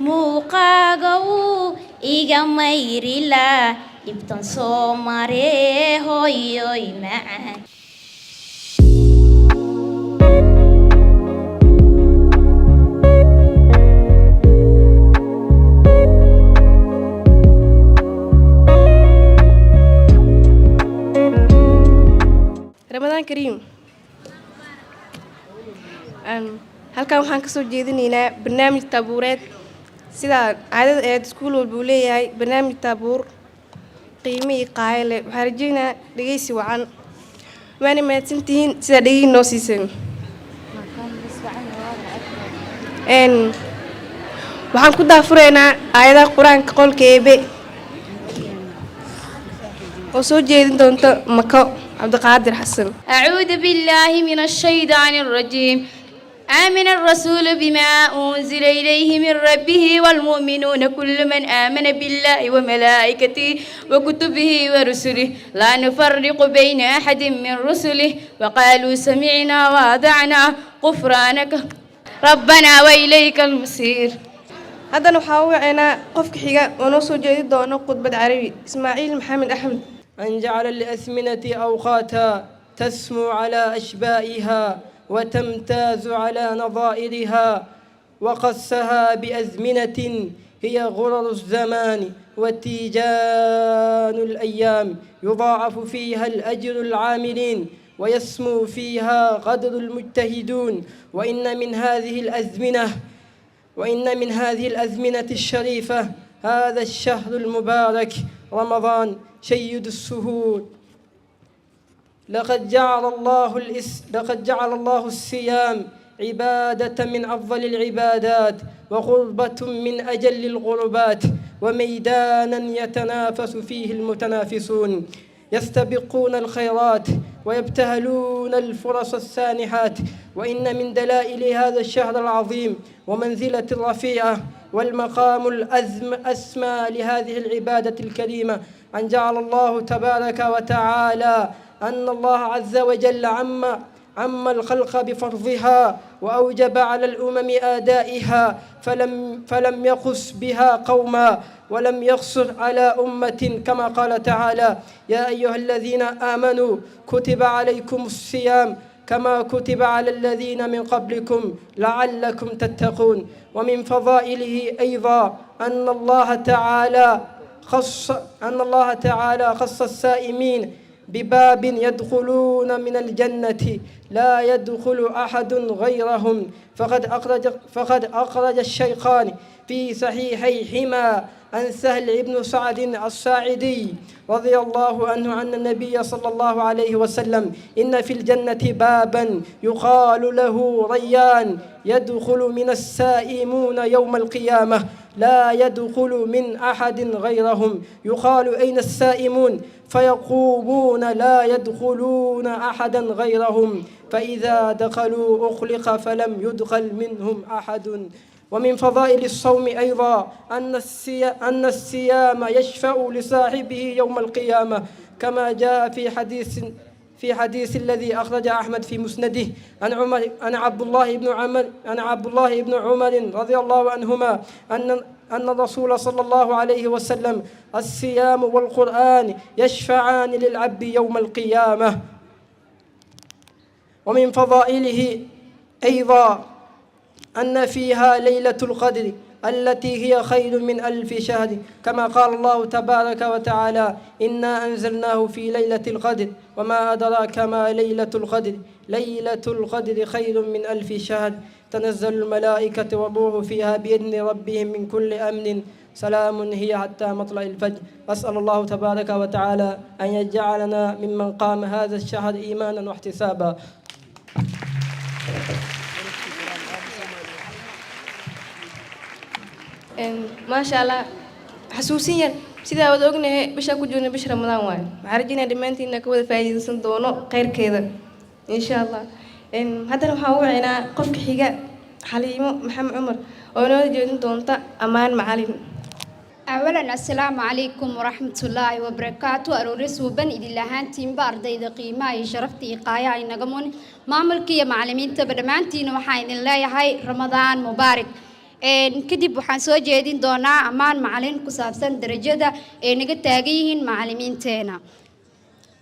muuqaaga wuu iga mayrilaa dhibtan soo maree hooyoy macaan. رمضان كريم. halkan waxaan ka soo jeedinaynaa barnaamij taabuureed sida caadada ee iskuul walba uu leeyahay barnaamij taabuur qiimo iyo qaayo leh. waxaan rajaynayaa dhegeysi wacan waana mahadsantihiin sida dhegeysi noo siiseen. waxaan ku daafuraynaa aayadaha qur-aanka qolka eebe oo soo jeedin doonta mako cabdiqaadir xasan. أعوذ بالله من الشيطان الرجيم. آمن الرسول بما أنزل إليه من ربه والمؤمنون كل من آمن بالله وملائكته وكتبه ورسله لا نفرق بين أحد من رسله وقالوا سمعنا وأطعنا غفرانك ربنا وإليك المصير. haddana waxaa u wacaynaa qofka xiga oo noo soo jeedi doono khudbad carabi ismaaciil maxamed axmed. أن جعل الأثمنة أوقاتا تسمو على أشبائها وتمتاز على نظائرها وقصها بأزمنة هي غرر الزمان وتيجان الأيام يضاعف فيها الأجر العاملين ويسمو فيها قدر المجتهدون وإن من هذه الأزمنة الشريفة هذا الشهر المبارك رمضان سيد الشهور. لقد جعل الله الصيام عبادة من أفضل العبادات وقربة من أجل القربات وميدانا يتنافس فيه المتنافسون يستبقون الخيرات ويبتهلون الفرص السانحات. وإن من دلائل هذا الشهر العظيم ومنزلة الرفيعة والمقام الأسمى لهذه العبادة الكريمة أن جعل الله تبارك وتعالى أن الله عز وجل عم الخلق بفرضها وأوجب على الأمم آدائها فلم يخص بها قوما ولم يقصر على أمة كما قال تعالى يا أيها الذين آمنوا كتب عليكم الصيام كما كتب على الذين من قبلكم لعلكم تتقون. ومن فضائله أيضا أن الله تعالى خص السائمين بباب يدخلون من الجنة لا يدخل أحد غيرهم فقد أخرج الشيخان في صحيحيهما عن سهل بن سعد الساعدي رضي الله عنه عن النبي صلى الله عليه وسلم إن في الجنة بابا يقال له ريان يدخل من السائمون يوم القيامة لا يدخل من أحد غيرهم يقال أين السائمون فيقومون لا يدخلون أحدا غيرهم فإذا دخلوا أغلق فلم يدخل منهم أحد. ومن فضائل الصوم أيضا أن الصيام يشفع لصاحبه يوم القيامة كما جاء في حديث الذي أخرج أحمد في مسنده عن عبد الله بن عمر رضي الله عنهما أن الرسول صلى الله عليه وسلم الصيام والقرآن يشفعان للعبد يوم القيامة. ومن فضائله أيضا أن فيها ليلة القدر التي هي خير من 1000 شهر كما قال الله تبارك وتعالى إنا أنزلناه في ليلة القدر وما أدراك ما ليلة القدر ليلة القدر خير من 1000 شهر تنزل الملائكة والروح فيها بإذن ربهم من كل أمن سلام هي حتى مطلع الفجر. أسأل الله تبارك وتعالى أن يجعلنا ممن قام هذا الشهر إيمانا واحتسابا. ما شاء الله حسوسيا سيدا ودوغنا بشا كجونا بش رمضان واي معرجينا دمانتي انك ودا فايدين دونو خير كيدا ان شاء الله. هذا waxaa u wacnaa qofka xiga xaliimo maxamed cumar oo noo jeedin doonta amaan macalin. أولاً السلام عليكم ورحمة الله وبركاته. أرورس وبن إذا لهانتين بأرضي دقيمة شرفتي قايا إنجمون معملكي معلمين تبرمانتين وحين الله هاي رمضان مبارك. kadib waxaan soo jeedin doonaa ammaan macalin ku saabsan darajada ay naga taagan yihiin macallimiinteena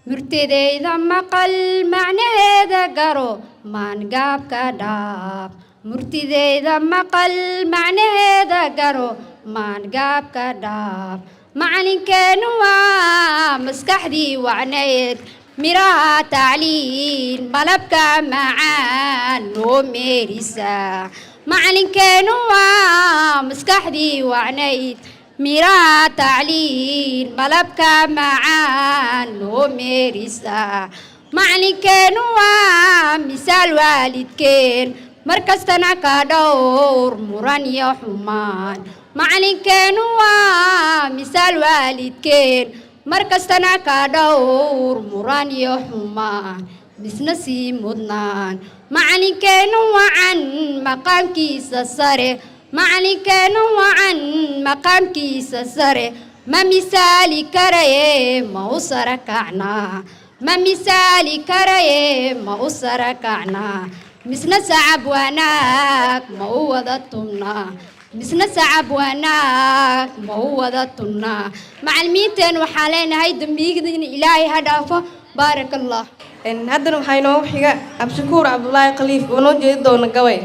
murtidayda maqal macnaheeda garo maangaabka dhaaf murtidayda maqal macnaheeda garo maangaabka dhaaf macalinkeenu waa maskaxdii wacnayd miraha tacliin malabka macaan noo meerisa macalinkeenu waa maskaxdii wacnayd miraha tacliin malabka macaan noo meerisa macalinkeenu waa misaal waalidkeen markastana ka dhowr muran iyo xumaan macalinkeenu waa misaal waalidkeen markastana ka dhowr muran iyo xumaan misna sii mudnaan macalinkeenu wacan maqaamkiisa sare macalinkeenu wacan maqaamkiisa sare ma misaali karaye ma u sara kacnaa ma misaali karaye ma u sara kacnaa misna sacab wanaag ma u wada tumnaa misna sacab wanaag ma u wada tumnaa macallimiinteen waxaan leenahay dambiigdiina ilaahay ha dhaafo baarak allah haddana waxaa inoogu xiga cabdishakuur cabdulaahi khaliif oo noo jeedi doona gabay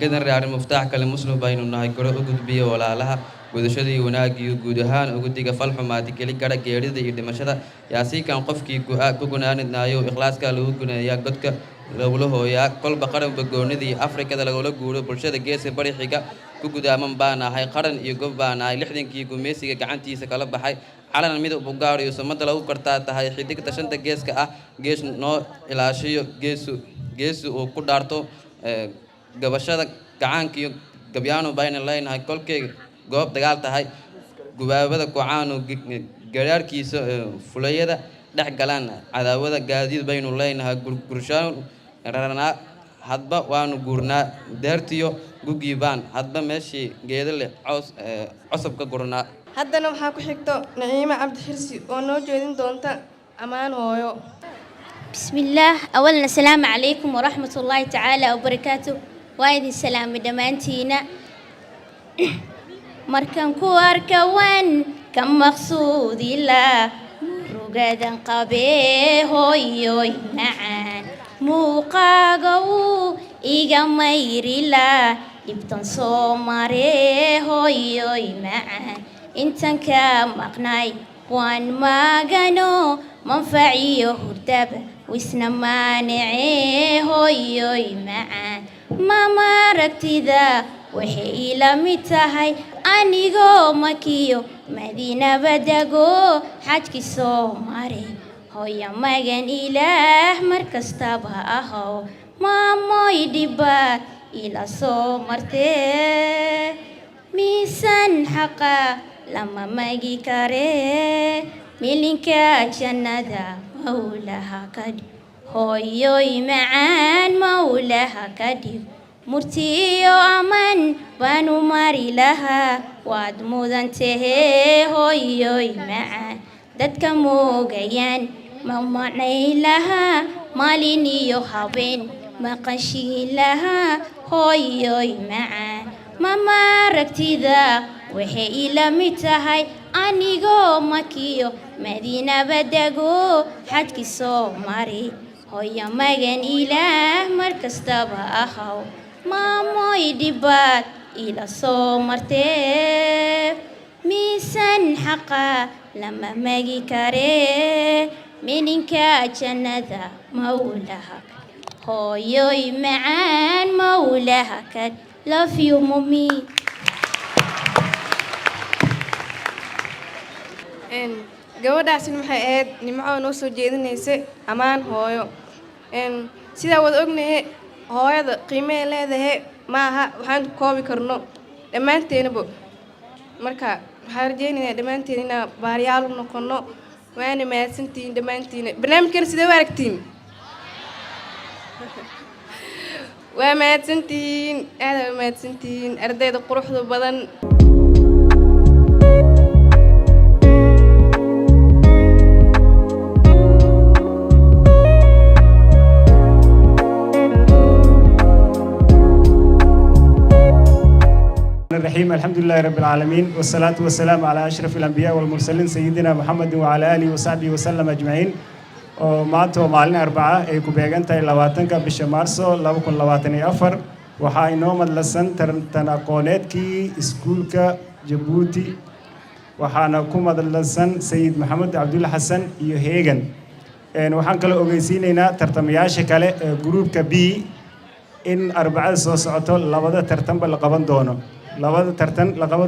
gadan raari muftaax kale muslim baynu nahay goro u gudbiya walaalaha gudashadii wanaag iyo guud ahaan ugu diga fal xumaati geli gara geerida iyo dhimashada yaasiikan qofkii ku gunaanidnaayo ikhlaaska lagu guneeyaa godka lagula hooyaa kolba qaranba goonidii afrikada lagula guuro bulshada geeska bari xiga ku gudaaman baan ahay qaran iyo gob baan ahay lixdankii gumeysiga gacantiisa kala baxay calan midab u gaar iyo samada lagu kartaa tahay xidigta shanta geeska ah gees noo ilaashiyo geesu uu ku dhaarto gabashada gacaanka iyo gabyaano bayna leenahay kolkeyga goob dagaal tahay gubaabada kucaanu garaarkiisa fulayada dhex galaan cadaawada gaadiid baynu leenahay gurshaan raranaa hadba waanu guurnaa daartiyo gugiibaan hadba meeshii geeda leh cosabka gurnaa haddana waxaa ku xigto naciime cabdi xirsi oo noo jeedin doonta ammaan hooyo بسم الله أولا السلام عليكم ورحمة الله تعالى وبركاته وايد السلام دمانتينا مركن كواركوان كم مقصود الله رقادا قبيه هوي معان موقاقو إيقا ميري لا لبتن صوماري هوي معان انتن كمقناي وان ماغانو منفعي هردب وسنا مانعي هوي معان ما ماركتي ذا وحي لمتهاي أنيغو مكيو مدينة بدقو حاجكي صوماري هويا ماغان إله مركز تابها أهو ماما يدبات إلى صومرتي ميسان حقا لما ماجي كاري ملينكا جندا مولاها كدي هوي معان مولاها كدي مرتيو أمان بانو ماري لها واد مودنته هوي معان دادك موغيان ممعني لها مالينيو هابين مقشي لها هوي معان ماما ركتي ذا وحي إلى متهاي أنيغو مكيو مدينة بدقو حدكي صوماري هويا مغان إله مركز تابا أخو ماما يدبات إلى صومرتي ميسان حقا لما ماجي كاري منينكا جنة مولاها هويوي معان مولاها كد love you mommy gabadhaasina waxay ahayd nimco noo soo jeedinaysa ammaan hooyo sidaa wada ognahe hooyada qiimahay leedahay maaha waxaan koobi karno dhammaanteenaba marka waxaan rajeynaynaa dhammaanteen inaan baaryaal u noqono waana mahadsantihiin dhammaantiina barnaamijkana sidee u aragtiin waa mahadsantihiin aada waa mahadsantihiin ardayda quruxda badan الرحيم الحمد لله رب العالمين والصلاة والسلام على أشرف الأنبياء والمرسلين سيدنا محمد وعلى آله وصحبه وسلم أجمعين ومعنته معلنا أربعة أيكو بيجنتا لواتنك بشمارسو لوكن لواتني أفر وحاي نوم اللسن تناقونتكي إسكولكا جيبوتي وحانا كوم اللسن سيد محمد عبد الله حسن يهيجن waxaan kala ogeysiinaynaa tartamayaasha kale ee groupka B in arbacada soo socoto labada tartanba la qaban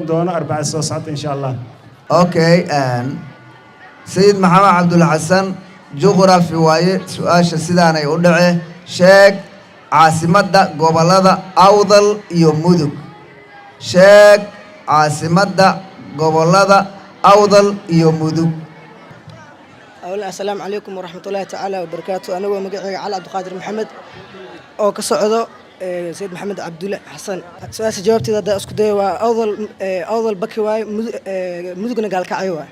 doono arbacada soo socoto insha Allah. Okay, Sayid Maxamed Cabdulla Xasan juqraafi waaye su'aasha sidaanay u dhacee sheeg caasimadda gobolada Awdal iyo Mudug sheeg caasimadda gobolada Awdal iyo Mudug. أولا السلام عليكم ورحمة الله تعالى وبركاته. أنا ومقعي علي عبد القادر محمد أو كصعدة سيد محمد عبد الله حسن. سؤال جاوبتي ضد أسكودي وأوضل بكي واي مدقنا قال كعيوة.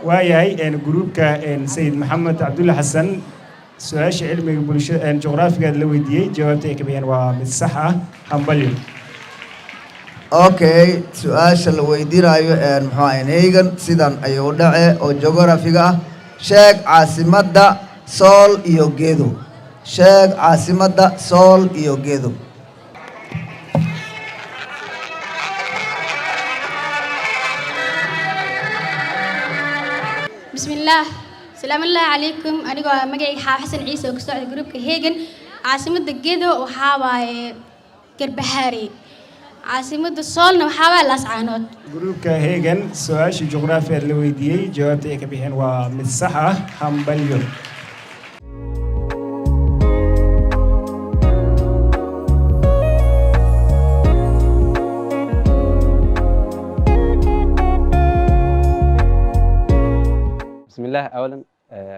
واي إن جروبك إن سيد محمد عبد الله حسن سؤال علمي بولش إن جغرافيا لويدي جاوبتي كبير ومسحة همبليو. Okay, سؤال لويدي رايو إن محاين هيجن سيدان أيودا أو جغرافيا sheeg caasimadda Sool iyo Gedo sheeg caasimadda Sool iyo Gedo. بسم الله السلام الله عليكم أنا مجاي حسن عيسى وكسر جروب كهيجن عاصمة الجدو وحاوي كربحاري عاصمة الصول وحاوي لاسعانات جروب كهيجن سؤال جغرافيا لويدي جوابتي كبير ومسحة همبليو. بسم الله أولاً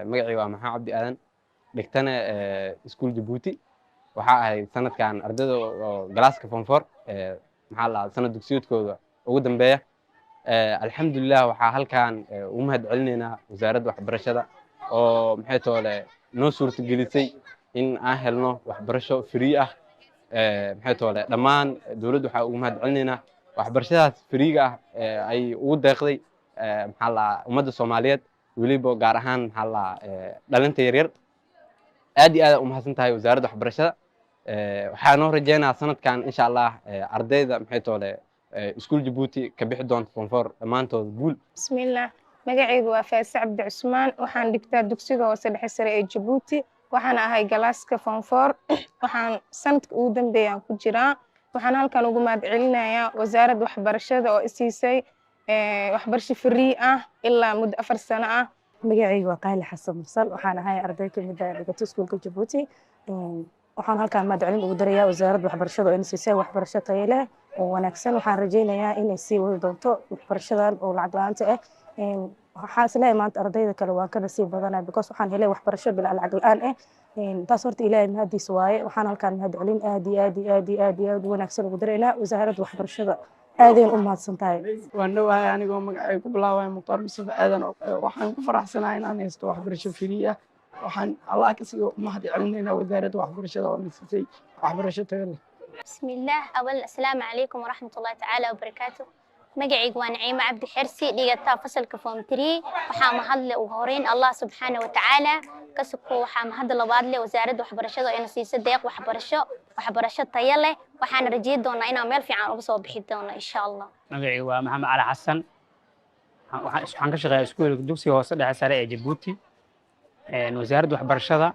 مقعي ومحمد عبد آدن دكتنا اسكول جيبوتي waxaa ahay sanadkan ardayda galaaska form 4 maxaa la sanad dugsiyeedkooda ugu dambeeya alxamdulillah waxaa halkan u mahad celinaynaa wasaaradda waxbarashada oo maxay toole noo suurtagelisay in aan helno waxbarasho free ah maxay toole dhammaan dawladda waxaa ugu mahad celinaynaa waxbarashadaas free ah ay ugu deeqday maxaa la ummadda Soomaaliyeed waliba gaar ahaan maxaa la dhalinta yaryar aad iyo aad u mahadsan tahay wasaaradda waxbarashada waxaan oo rajaynayaa sanadkan insha Allah ardayda maxay toole iskuul Djibouti ka bixi doonto form 4 dhamaantood guul. Bismillah magacaygu waa Faas Cabdi Cusmaan waxaan dhigtaa dugsiga hoose dhexe sare ee Djibouti waxaan ahay galaaska form 4 waxaan sanadka ugu dambeeyay ku jiraa waxaan halkan ugu mahad celinayaa wasaaradda waxbarashada oo isiisay waxbarasho free ah ilaa muddo 4 sano ah. magacaygu waa Qaali Xasan Mursal waxaan ahay arday ka mid ah dhigata iskuulka Djibouti waxaan halkaan mahad celin ugu darayaa wasaaradda waxbarashada oo siisay waxbarasho tayo leh oo wanaagsan waxaan rajaynayaa inay sii wadi doonto waxbarashadan oo lacag la'aanta ah waxaan isleeyahay maanta ardayda kale waan ka nasiib badanaa because waxaan helay waxbarasho bila lacag la'aan ah taas horta Ilaahay mahadiis waaye waxaan halkaan mahad celin aad wanaagsan ugu daraynaa wasaaradda waxbarashada aadeen u mahadsan tahay. waan dhawahay anigoo magacaygu ku bilaabay Muqtar Mustafa Aadan waxaan ku faraxsanahay inaan haysto waxbarasho free ah waxaan Allah ka sii mahad celinaynaa wasaaradda waxbarashada oo siisay waxbarasho tayo leh. بسم الله أولا السلام عليكم ورحمة الله تعالى وبركاته مقعي ونعيمة عبد حرسي لقيتها فصل كفوم 3 وحام هذل وهورين الله سبحانه وتعالى كسكو وحام هذل لبادلي وزارة وحبرشة وإنا سيصدق وحبرشة طيلة وحان رجيد دونا إنا ميل في عام وصوب بحيد دونا إن شاء الله. مقعي ومحمد علي حسن waxaan ka shaqeeyaa iskuulka dugsiga hoose dhexe sare ee Djibouti wasaaradda waxbarashada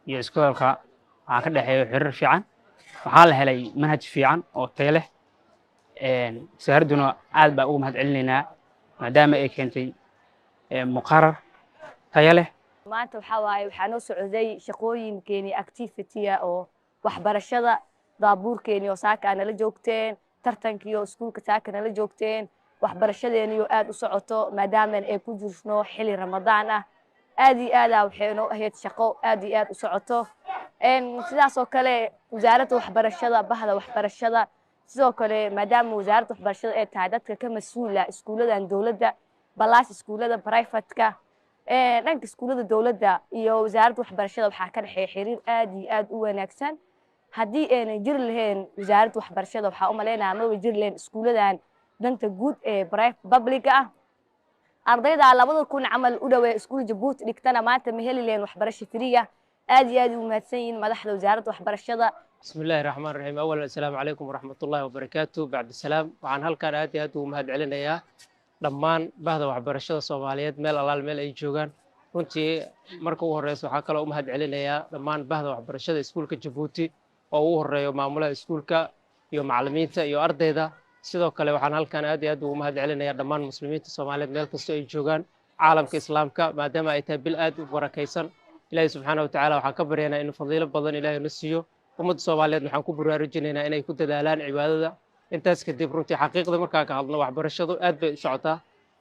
iyo iskuulka waxaa ka dhaxeeyo xiriir fiican waxaa la helay manhaj fiican oo tayo leh wasaaradduna aad baa ugu mahad celinaynaa maadaama ay keentay muqarar tayo leh. maanta waxaa noo socday shaqooyinkeeni activity oo waxbarashada daabuurkeeni oo saaka nala joogteen tartankii oo iskuulka saaka nala joogteen waxbarashadeeni oo aad u socoto maadaama ay ku jirno xilli Ramadaan ah aad iyo aad waxay noo ahayd shaqo aad iyo aad u socoto sidaas oo kale wasaaradda waxbarashada bahda waxbarashada sidoo kale maadaama wasaaradda waxbarashada ay tahay dadka ka mas'uula iskuuladan dawladda balaas iskuulada private-ka dhanka iskuulada dawladda iyo wasaaradda waxbarashada waxaa ka dhaxeeya xiriir aad iyo aad u wanaagsan haddii aanay jiri lahayn wasaaradda waxbarashada waxaa u maleynayaa maba jiri lahayn iskuuladan danta guud ee public ah ardayda 2000 camal u dhawee iskuul Jabuuti dhigtana maanta ma heli lahayn waxbarasho free ah aad iyo aad u mahadsan yihiin madaxda wasaaradda waxbarashada بسم الله الرحمن الرحيم أولا السلام عليكم ورحمة الله وبركاته بعد السلام وعن هالكان آدي هادو مهد علينا يا دمان بهذا وحبرشة الصوماليات ميل الله الميل أي جوجان runtii marka ugu horeysa waxaa kaloo u mahad celinayaa dhammaan bahda waxbarashada iskuulka Jabuuti oo ugu horeeyo maamulaha iskuulka iyo macallimiinta iyo ardayda sidoo kale waxaan halkan aad iyo aad ugu mahad celinayaa dhammaan muslimiinta Soomaaliyeed meel kasta ay joogaan caalamka islaamka maadaama ay tahay bil aad u barakaysan ilaahay subxaanahu wa tacaala waxaan ka baryaynaa in fadiilo badan ilaahay na siiyo ummadda Soomaaliyeed waxaan ku baraarujinaynaa inay ku dadaalaan cibaadada intaas kadib runtii xaqiiqda markaan ka hadlno waxbarashadu aad bay u socotaa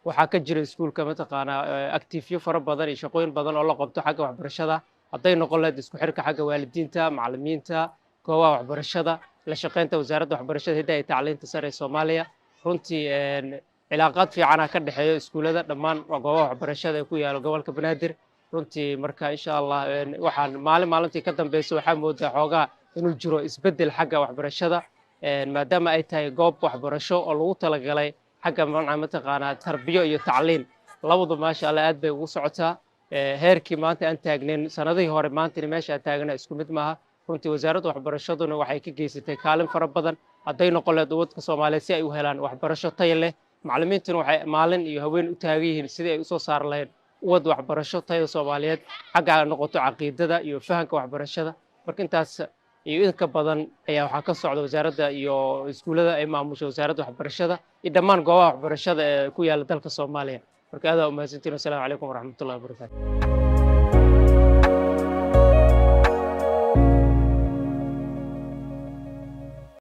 waxaa ka jira iskuulka mataqaanaa activeyo fara badan iyo shaqooyin badan oo la qabto xagga waxbarashada hadday noqon lahayd isku xirka xagga waalidiinta macallimiinta goobaha waxbarashada la shaqaynta wasaaradda waxbarashada hiddaha iyo tacliinta sare ee Soomaaliya runtii cilaaqaad fiican ka dhaxeeyo iskuulada dhammaan goobaha waxbarashada ee ku yaala gobolka Banaadir runtii marka insha Allah waxaan maalintii ka dambayso waxaa moodaa xoogaa inuu jiro isbeddel xagga waxbarashada maadaama ay tahay goob waxbarasho oo lagu talagalay xagga mataqaanaa tarbiyo iyo tacliin labadu maasha Allah aad bay ugu socotaa heerkii maanta aan taagnayn sanadihii hore maanta meesha aan taagnaa isku mid maaha runtii wasaaradda waxbarashaduna waxay ka geysatay kaalin fara badan hadday noqon lahayd ubadka Soomaaliyeed si ay u helaan waxbarasho tayo leh macallimiintuna waxay maalin iyo haween u taagan yihiin sidii ay u soo saar lahayd ubad waxbarasho tayo Soomaaliyeed xagga noqoto caqiidada iyo fahamka waxbarashada marka intaas iyo inka badan ayaa waxaa ka socda wasaaradda iyo iskuulada ay maamusho wasaaradda waxbarashada iyo dhammaan goobaha waxbarashada ee ku yaala dalka Soomaaliya marka aad u mahadsantiin. Assalaamu calaykum waraxmatullaahi wabarakaatuh.